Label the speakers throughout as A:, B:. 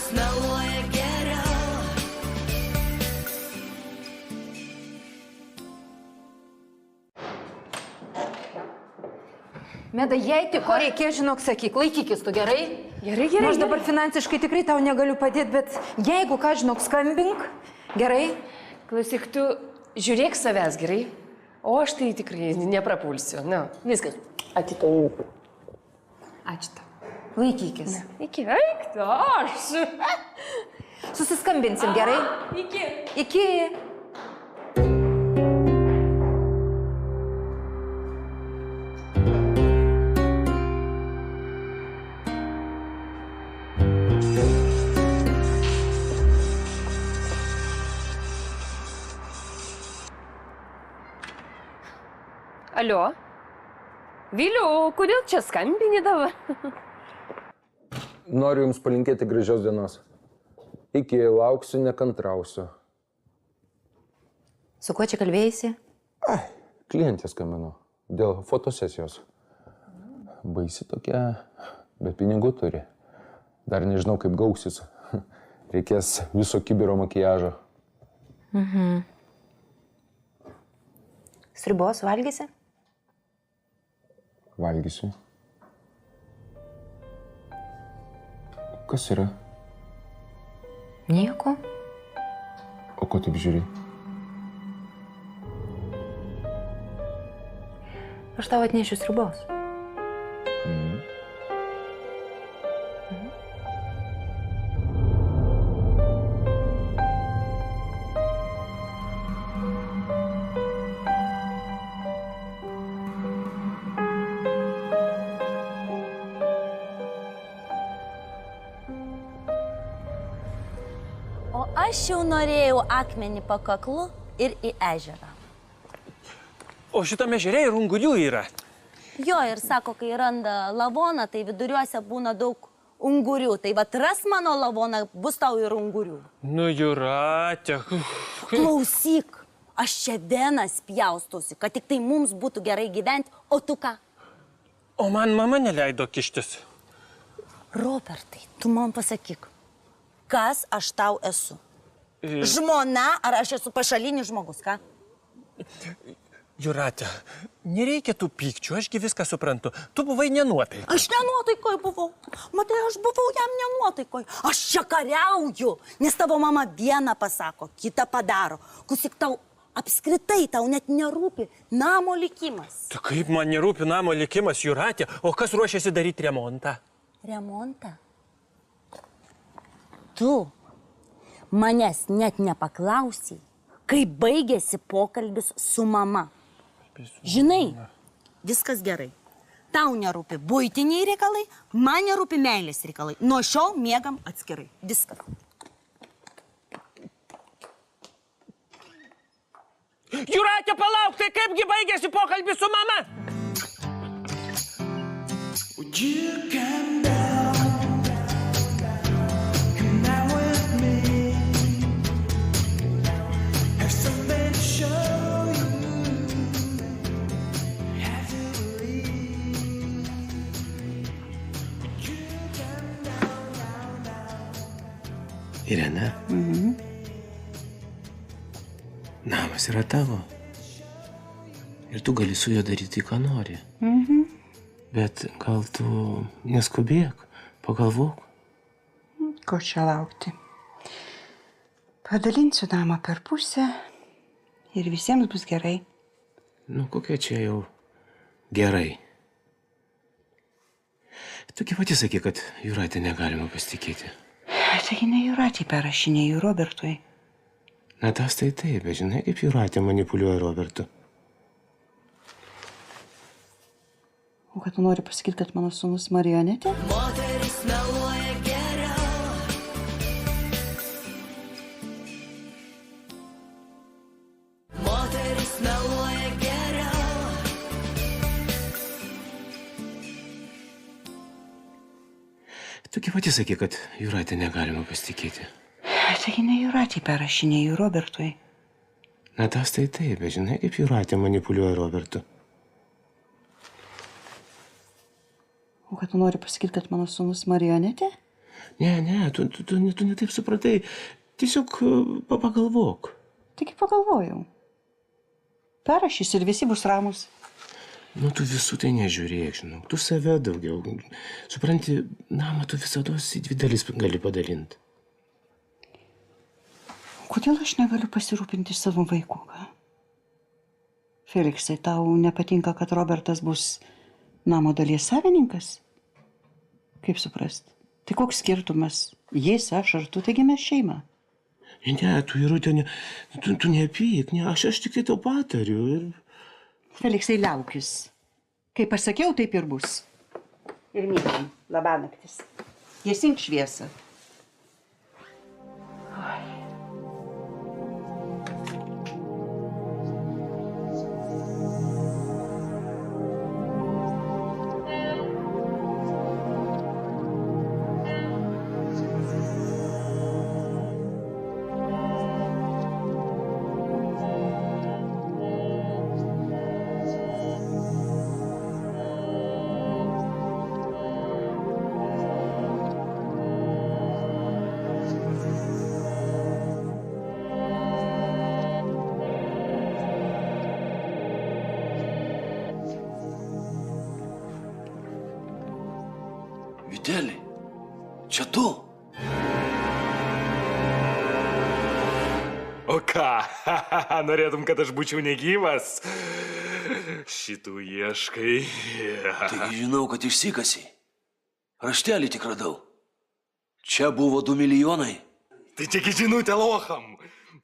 A: moteris meluoja geriau.
B: Meda, jei tik ko reikės, žinok, sakyk, laikykis tu, gerai?
C: Gerai, gerai.
B: Nors dabar finansiškai tikrai tau negaliu padėti, bet jeigu ką, žinok, skambink, gerai?
C: Klausyk, tu žiūrėk savęs, gerai? O aš tai tikrai neprapulsiu. Na, viskas. Atitau. Ačiū tau.
B: Laikykis.
C: Iki, eik, tu, aš.
B: Susiskambinsim, gerai?
C: Iki.
B: Iki.
C: Alio? Viliau, kodėl čia skambini dabar?
D: Noriu Jums palinkėti gražios dienos. Iki lauksiu, nekantrausiu.
B: Su kuo čia kalbėjaisi?
D: Klientė skambino. Dėl fotosesijos. Baisi tokia, bet pinigų turi. Dar nežinau, kaip gausis. Reikės viso kibiro makiažo.
B: Sriubos valgysi?
D: Valgysiu. Kas yra?
B: Nieko.
D: O ko taip žiūri?
B: Aš tau atnešiu sriubos.
E: O aš jau norėjau akmenį po kaklu ir į ežerą.
F: O šitame ežere ir ungurių yra.
E: Jo, ir sako, kai randa lavoną, tai viduriuose būna daug ungurių. Tai vat ras mano lavoną, bus tau ir ungurių.
F: Nu, Jūrate.
E: Klausyk, aš čia venas pjaustusi, kad tik tai mums būtų gerai gyventi, o tu ką?
F: O man mama neleido kištis.
E: Robertai, tu man pasakyk, kas aš tau esu? Žmona, ar aš esu pašalinis žmogus, ką?
F: Jūrate, nereikia tų pykčių, ašgi viską suprantu. Tu buvai nenuotaikoj.
E: Aš nenuotaikoj buvau. Matai, aš buvau jam nenuotaikoj. Aš čia kariauju, nes tavo mama vieną pasako, kitą padaro. Kusik tau apskritai, tau net nerūpi namo likimas.
F: Tai kaip man nerūpi namo likimas, Jūrate, o kas ruošiasi daryti remontą?
E: Remontą? Tu manęs net nepaklausai, kai baigėsi pokalbis su mama. Žinai, viskas gerai. Tau nerūpi buitiniai reikalai, man nerūpi meilės reikalai. Nuo šiol miegam atskirai. Viskas.
F: Jūrate, palauk, tai kaipgi baigėsi pokalbis su mama? Irena, namas yra tavo. Ir tu gali su juo daryti, ką nori. Bet gal tu neskubėk, pagalvok.
G: Ko čia laukti? Padalinsiu namą per pusę ir visiems bus gerai.
F: Nu, kokia čia jau gerai. Tokia pati sakė, kad Jūratė negalima pasitikėti.
G: Taigi ne Jūratė perrašinėjau Robertui.
F: Na, tas tai taip, bet žinai, kaip Jūratė manipuliuoja Robertu.
G: O kad tu nori pasakyti, kad mano sūnus marionetė?
A: Moteris meluoja geriau. Moteris meluoja geriau.
F: Tokia pati sakė, kad Jūratė negalima pasitikėti.
G: Taigi ne Jūratė perrašinėjau Robertui.
F: Na, tas tai taip, bet žinai, kaip Jūratė manipuliuoja Robertu.
G: O kad tu nori pasakyti, kad mano sūnus marionetė?
F: Ne, tu ne taip supratai. Tiesiog pagalvok.
G: Tik pagalvojau. Perrašys ir visi bus ramus.
F: Nu, tu visų tai nežiūrėk, žinok. Tu save daugiau. Supranti, namą tu visados į 2 dalis gali padalinti.
G: Kodėl aš negaliu pasirūpinti savo vaiku, ką? Feliksai, tau nepatinka, kad Robertas bus namo dalies savininkas? Kaip suprast? Tai koks skirtumas? Jis, aš ar tu, taigi mes šeima.
F: Ne, tu Irutė, tu nepyk, ne, aš tik tai tau patariu. Ir...
G: Feliksai, liaukis. Kaip pasakiau, taip ir bus. Ir mylim, labanaktis. Gesink šviesą.
H: Vitelį, čia tu?
I: O ką? Norėtum, kad aš būčiau negyvas? Šitų ieškai.
H: Taigi žinau, kad išsikasi. Raštelį tik radau. Čia buvo 2 milijonai.
I: Tai čia žinutė locham.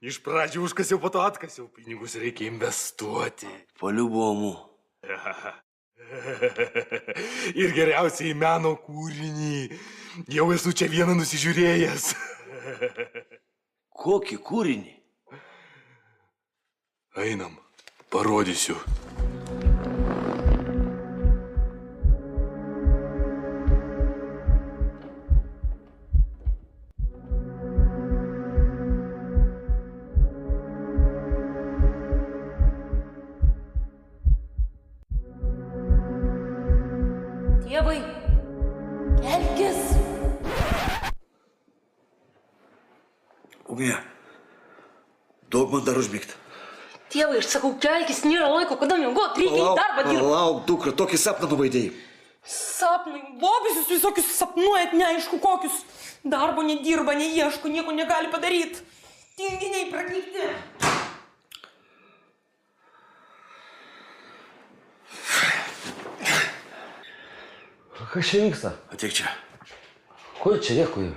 I: Iš pradžių užkasiau, po to atkasiau. Pinigus reikia investuoti.
H: Paliubomu.
I: Ir geriausiai meno kūrinį. Jau esu čia vieną nusižiūrėjęs.
H: Kokį kūrinį?
I: Einam, parodysiu.
A: Tėvai, kelkis.
H: Ugnė, daug man dar užmigti.
C: Tėvai, aš sakau, kelkis, nėra laiko, kada miegot, reikia į darbą dirbti.
H: Palauk, dukra, tokį sapną nuvaidėjai.
J: Sapnai, bobius jūs visokius sapnuojat, neaišku kokius. Darbo nedirba, neieško, nieko negali padaryti. Tinginiai prakeikti.
H: Kas čia vyksta? Ateik čia.
D: Ko čia dėkui?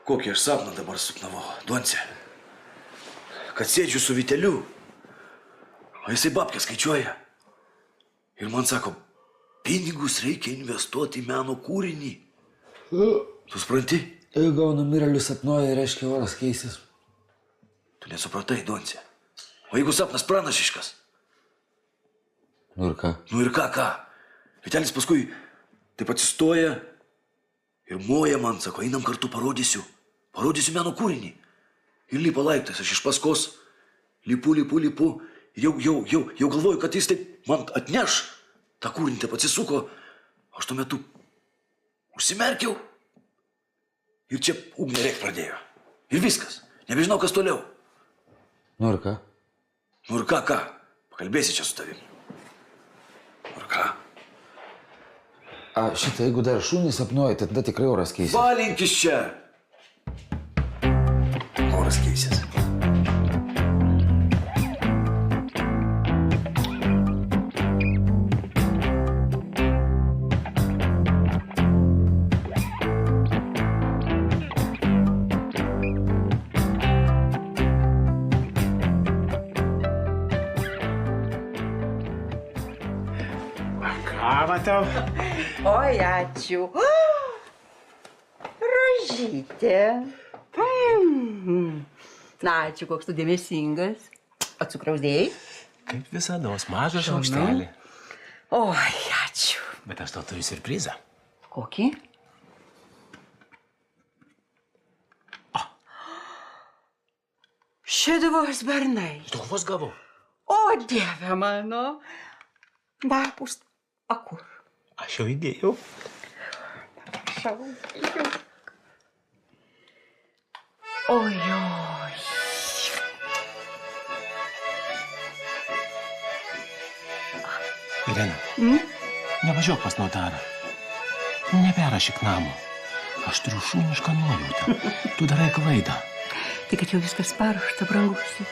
H: Kokį aš sapną dabar sapnavau, Donce. Kad sėdžiu su Viteliu, o jisai babkę skaičiuoja. Ir man sako, pinigus reikia investuoti į meno kūrinį. Tu supranti?
D: Jeigu numirėlių sapnuoja, reiškia oras keisis.
H: Tu nesupratai, Donce. O jeigu sapnas pranašiškas?
D: Nu ir ką?
H: Nu ir ką? Vitelis paskui taip atsistoja ir moja man, sako, einam kartu parodysiu. Parodysiu meno kūrinį. Ir lipa laiptais, aš iš paskos lipu. Ir jau galvoju, kad jis taip man atneš. Ta kūrinį taip atsisuko. Aš tuo metu užsimerkiau. Ir čia ugnė rėkt pradėjo. Ir viskas. Nebežinau, kas toliau.
D: Nu ir ką?
H: Nu ir ką? Pakalbėsi čia su tavim. Nu ir ką?
D: A, šitą, jeigu dar šunį sapnuoja, tada tikrai oras keisis.
H: Valinkis čia. Oras keisis.
F: Ką matau?
G: Oi, ačiū. Rožytė. Na, ačiū, koks tu dėmesingas. Atsikrausdėjai?
F: Kaip visados, mažą šaukštelį.
G: Oi, ačiū.
F: Bet aš tau turiu siurprizą.
G: Kokį? Šeduvos bernai.
F: Dovos gavau.
G: O, Dieve mano. Bapus. A kur?
F: Aš jau įdėjau.
C: Ojoj.
F: Irena, nevažiuok pas notarą. Neperrašyk namo. Aš turiu šunišką nuojautą. Tu darai klaidą.
G: Tai kad jau viskas paruošta, brangusi.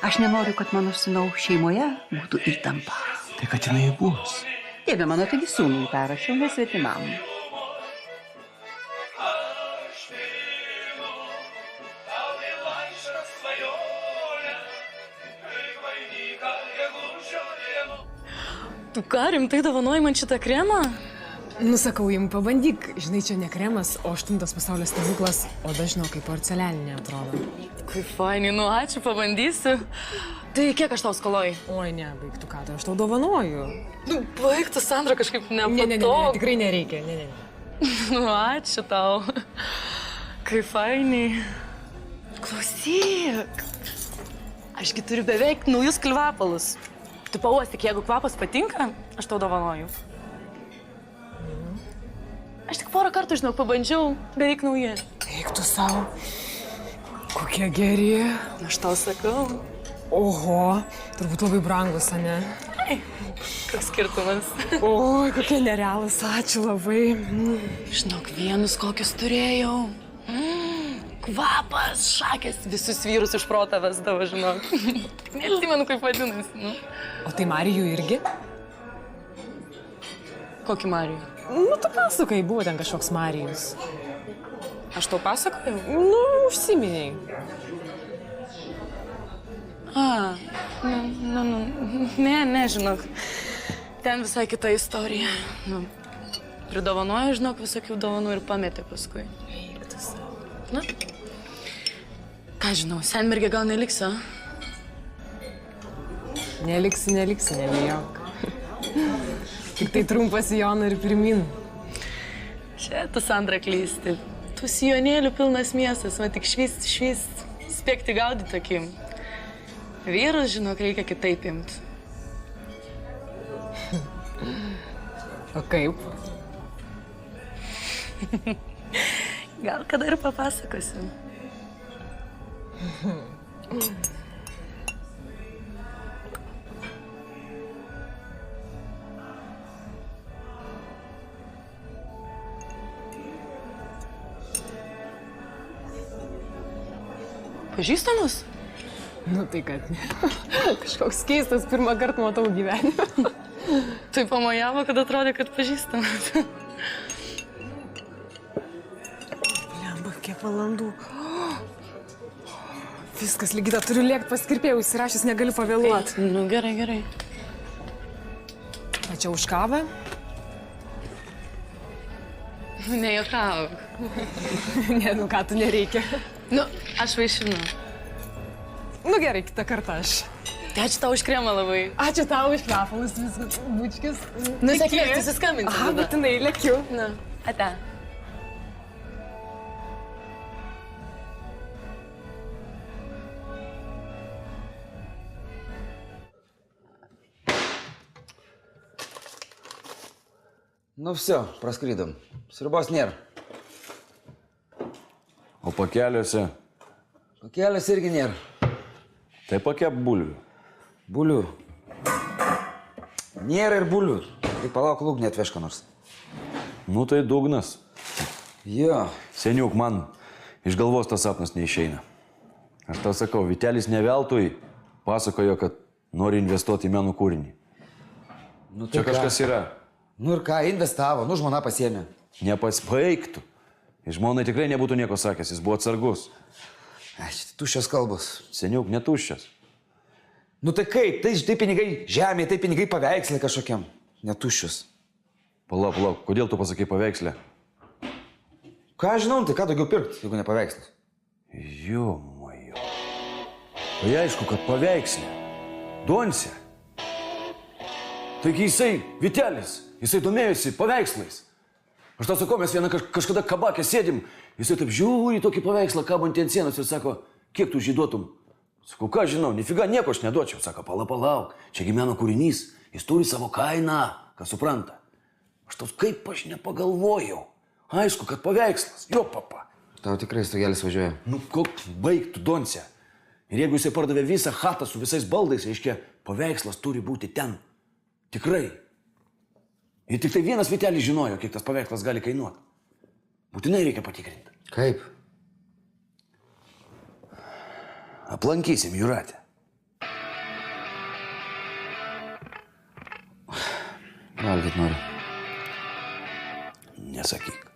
G: Aš nenoriu, kad mano sūnaus šeimoje būtų įtampa.
F: Tai kad jinai bus.
G: Dieve mano, taigi sūnui perrašiau, nesvetimam.
C: Tu ką, rimtai dovanoji man šitą kremą?
K: Nusakau, jums pabandyk. Žinai, čia ne kremas, o 8 pasaulio stebuklas, o dažniau kaip porcelianinė atrodo.
C: Kaip fainai, nu ačiū, pabandysiu. Tai kiek aš tau skoloju?
K: Oi, ne, baigtų ką, tai aš tau dovanoju.
C: Nu, baigtų, Sandra, kažkaip
K: Ne, tikrai nereikia, ne.
C: Nu, ačiū tau. Kaip fainai. Klausyk. Ašgi turiu beveik naujus kvepalus. Tu pauostyk, jeigu kvapas patinka, aš tau dovanoju. Aš tik porą kartų, žinau, pabandžiau, beveik nauji.
K: Eik tu savo. Kokie geri.
C: Aš tau sakau.
K: Oho, turbūt labai brangus, ane?
C: Ai, koks skirtumas.
K: Oi, kokie nerealūs, ačiū labai.
C: Žinok, vienus kokius turėjau. Kvapas, šakės, visus vyrus iš proto vesdavo, žinok. Neatsimenu, kaip vadinasi. Nu.
K: O tai Marijų irgi?
C: Kokį Marijų?
K: Nu, tu pasakai, buvo ten kažkoks Marijus.
C: Aš tau pasakojau?
K: Nu, užsiminiai.
C: Ne, žinok. Ten visai kita istorija. Nu, pridovanojo, žinok, visokių dovanų ir pametė paskui. Na, ką žinau, senmergė gal neliks, a?
K: Neliksi, nebijok. Tik tai trumpas sijoną ir pirmin.
C: Čia tu, Sandra, klysti. Tų sijonėlių pilnas miestas, man tik švyst, spėkti gaudyti tokim. Vyrus, žinok, reikia kitaip imti.
K: O kaip?
C: Gal kada ir papasakosiu. Pažįstamus?
K: Nu tai kad ne. Kažkoks keistas pirmą kartą matau gyvenime.
C: Tai pamojavo, kad atrodė, kad pažįstamas.
K: Blemba, kiek valandų. Viskas, Ligita, turiu lėkt pas kirpėją, užsirašęs negaliu pavėluoti.
C: Nu, gerai.
K: Ačiū už kavą.
C: Nejuokauk.
K: Ne, nu ką, tu nereikia.
C: Nu, aš vaišinu.
K: Nu gerai, kitą kartą aš.
C: Ačiū tau už kremą labai.
K: Ačiū tau už kvepalus, viskas, bučkis.
C: Nu, sėkmės, susiskambinti.
K: Aha, būtinai, lėkiu.
C: Nu, ate.
L: Nu, все, praskrydom. Sriubos nėra.
H: O pakeliuose?
L: Pakeliuose irgi nėra.
H: Tai pakep bulvių.
L: Bulių. Nėra ir bulių. Tai palauk, lūgnį atveš ką nors.
H: Nu tai dugnas.
L: Jo.
H: Seniuk, man iš galvos tas sapnas neišeina. Aš tau sakau, Vitelis ne veltui pasakojo, kad nori investuoti į meno kūrinį.
L: Nu, tai
H: čia kažkas yra.
L: Nu ir ką, investavo, nu žmona pasiėmė.
H: Nepaspaigtų. Žmonai tikrai nebūtų nieko sakęs, jis buvo atsargus.
L: Aš, tuščias kalbos.
H: Seniuk, netuščias.
L: Nu tai kaip, tai pinigai žemė, tai pinigai paveikslė kažkokiam. Netuščius.
H: Palauk, kodėl tu pasakai paveikslę?
L: Ką žinau, tai ką daugiau pirkti, jeigu ne paveikslas?
H: Jo, majo. Tai aišku, kad paveikslė. Donse. Taigi jisai, Vitelis, jisai domėjosi paveikslais. Aš tau sakau, mes vieną kažkada kabakė sėdim, jisai taip žiūri tokį paveikslą kabantį ant sienos ir sako, kiek tu žyduotum? Sakau, ką žinau, nifiga nieko aš neduočiau. Sako, palauk, čiagi meno kūrinys, jis turi savo kainą, ką supranta. Aš tau kaip aš nepagalvojau. Aišku, kad paveikslas, jo papa.
L: Tau tikrai stogelis važiuoja.
H: Nu, koks baigtų Donce. Ir jeigu jisai pardavė visą chatą su visais baldais, reiškia, paveikslas turi būti ten. Tikrai. Ir tik tai vienas Vitelis žinojo, kiek tas paveikslas gali kainuoti. Būtinai reikia patikrinti.
L: Kaip?
H: Aplankysim Jūratę.
L: Valgyt noriu.
H: Nesakyk.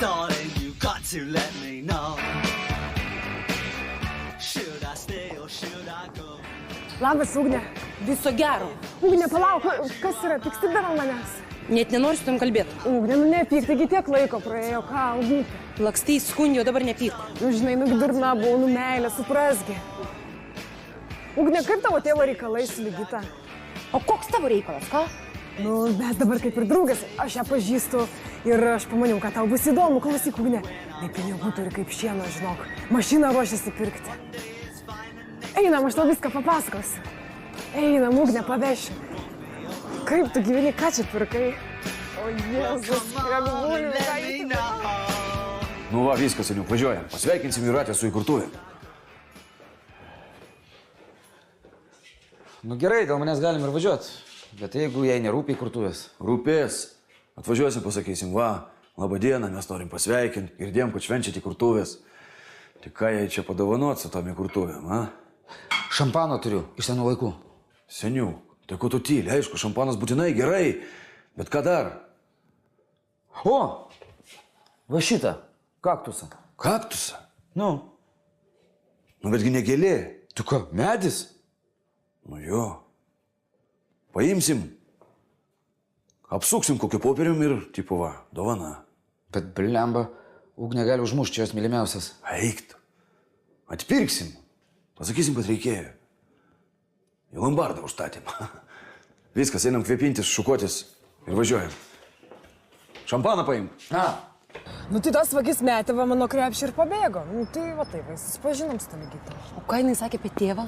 M: Darling, you got to let me know. Should I stay or should I go?
K: Labas, Ugne.
C: Viso gero.
K: Ugne, palauk, kas yra? Pyksti dar ant manęs.
C: Net nenoriu su tam kalbėti.
K: Ugne, nu nepyk, taigi tiek laiko praėjo, ką, Ugne.
C: Lakstai skundė, o dabar nepyk.
K: Nu, žinai, nu, durna buvau, nu, meilė, suprasgi. Ugne, kaip tavo tėvo reikalai su Ligita?
C: O koks tavo reikalas, ką?
K: Nu, mes dabar kaip ir draugas, aš ją pažįstu ir aš pamaniau, kad tau bus įdomu, klausyk, Ugne. Ne pinigų turi kaip šieno, žinok, mašiną ruošiasi pirkti. Einam, aš tau viską papasakosiu. Einam, Ugne, pavešiu. Kaip tu gyveni, ką čia pirkai? O Jėzus, kregulį, ką įtikė?
H: Nu va, viskas, seniau, važiuojam. Pasveikinsim Jūratę su įkurtuvėm.
L: Nu gerai, dėl manęs galim ir važiuot. Bet jeigu jai nerūpi įkurtuvės?
H: Rūpės. Atvažiuosim, pasakysim, va, laba diena, mes norim pasveikinti, girdėjom, kad švenčiat įkurtuvės. Tik ką jai čia padovanot su tom įkurtuvėm, a?
L: Šampano turiu, iš senų laikų.
H: Seniau, tai ko tu tyli, aišku, šampanas būtinai gerai, bet ką dar?
L: O, va šitą, kaktusą.
H: Kaktusą?
L: Nu.
H: Nu, betgi ne gėlė.
L: Tu ką, medis?
H: Nu jo. Paimsim, apsuksim kokiu popierium ir, tipo, va, dovana.
L: Bet blemba, Ugnė gali užmušti jos mylimiausias.
H: Eiktų. Atpirksim. Pasakysim, kad reikėjo. Į lombardą užstatėm. Viskas, einam kvėpintis, šukuotis ir važiuojam. Šampaną paim.
L: Na.
K: Nu tai tas vagis metė va mano krepšį ir pabėgo. Nu tai va taip, susipažinom su ta Ligita.
C: O ką jinai sakė apie tėvą?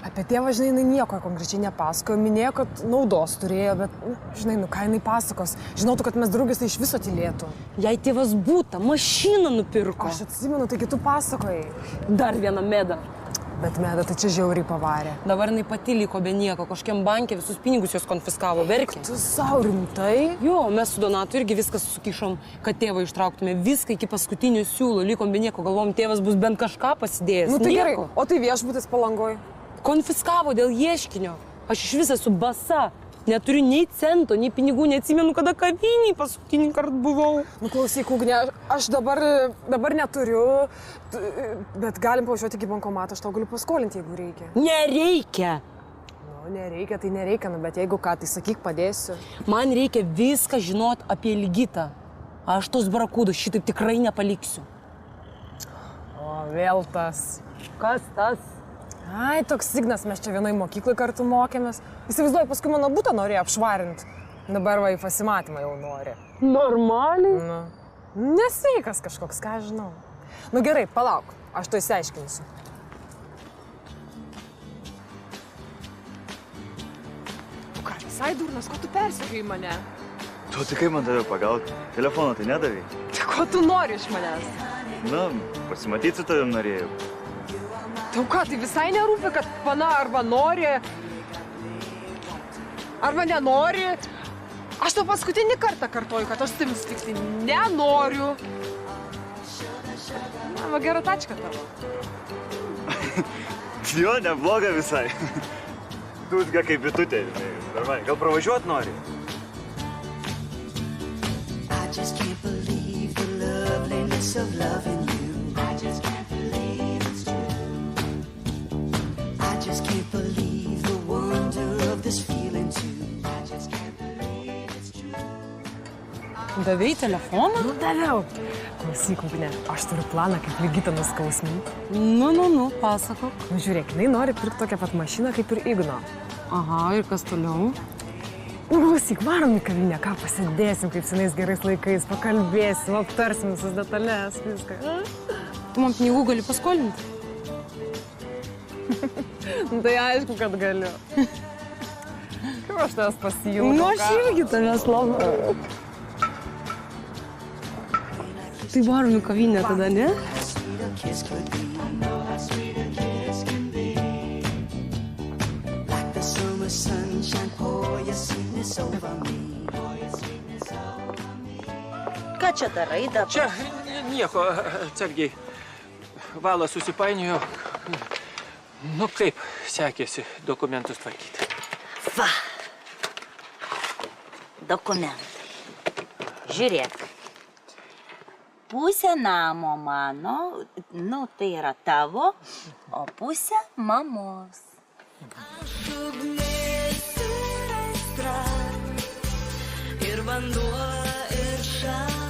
K: Apie tėvą, žinai, jinai nieko konkrečiai nepasakojo. Minėjo, kad naudos turėjo, bet, žinai, nu ką jinai pasakos. Žinotų, kad mes draugės tai iš viso tylėtų.
C: Jei tėvas būta, mašiną nupirko.
K: Aš atsimenu, taigi tu pasakojai.
C: Dar vieną medą.
K: Bet meda, tai čia žiauriai pavarė.
C: Dabar jinai pati liko be nieko, kažkiam bankė visus pinigus jos konfiskavo, verkė.
K: Tu sau rimtai?
C: Jo, mes su Donatu irgi viskas sukišom, kad tėvą ištrauktume. Viską iki paskutinių siūlų, likom be nieko, galvom, tėvas bus bent kažką pasidėjęs.
K: Nu tai
C: nieko.
K: gerai, o tai viešbutis Palangoj?
C: Konfiskavo dėl ieškinio. Aš iš viso esu basa. Neturiu nei cento, nei pinigų, neatsimenu, kada kavinėj paskutinį kartą buvau.
K: Nu klausyk, Ugne, aš dabar neturiu, bet galim pavažiuoti iki bankomato, aš tau galiu paskolinti, jeigu reikia.
C: Nereikia.
K: Nu, nereikia, tai nereikia, nu, bet jeigu ką, tai sakyk, padėsiu.
C: Man reikia viską žinot apie Ligitą. Aš tos barakudos šitaip tikrai nepaliksiu.
K: O, vėl tas.
C: Kas tas?
K: Ai, toks Signas, mes čia vienai mokyklai kartu mokėmės. Įsivaizduoju, paskui mano butą norėjo apšvarinti. Dabar va į pasimatymą jau nori.
C: Normaliai?
K: Nu, nesveikas kažkoks, ką žinau. Nu gerai, palauk, aš to įsiaiškinsiu. Tu ką, visai durnas, ko tu persekioji mane?
N: Tu tik kaip man tave pagauti? Telefoną tai nedavai?
K: Tai ko tu nori iš manęs?
N: Na, pasimatyti su tavim norėjau.
K: Tau ką, tai visai nerūpi, kad pana arba nori, arba nenori. Aš tau paskutinį kartą kartoju, kad aš su tavim sutikti nenoriu. Na, va gera tačka tavo.
N: Jo, nebloga visai. Dūzga kaip bitutė. Gal pravažiuot nori?
M: I just can't believe the loveliness of loving you. I just can't believe it's true. I just can't believe the wonder of this feeling too. I just can't believe it's true.
C: Davei telefoną?
K: Nu, daviau. Klausyk, Ugne, aš turiu planą, kaip Ligitą nuskausminti.
C: Nu, pasakok.
K: Nu, žiūrėk, jinai nori pirkti tokią pat mašiną kaip ir Igno.
C: Aha, ir kas toliau?
K: Nu, klausyk, varom į kavinę, ką pasidėsim, kaip senais gerais laikais, pakalbėsim, aptarsim visas detalės, viską.
C: Tu man pinigų gali paskolinti?
K: Tai aišku, kad galiu. Kaip aš tavęs pasijūnu?
J: Nu, aš irgi tavęs labai. Tai varom į kavinę tada, ne?
E: Ką čia darai dabar?
F: Čia nieko, atsargiai. Valas susipainiojo. Nu, kaip sekėsi dokumentus tvarkyti?
E: Va. Dokumentai. Žiūrėk. Pusė namo mano, nu, tai yra tavo, o pusė mamos.
M: Ir vanduo, ir šaltis.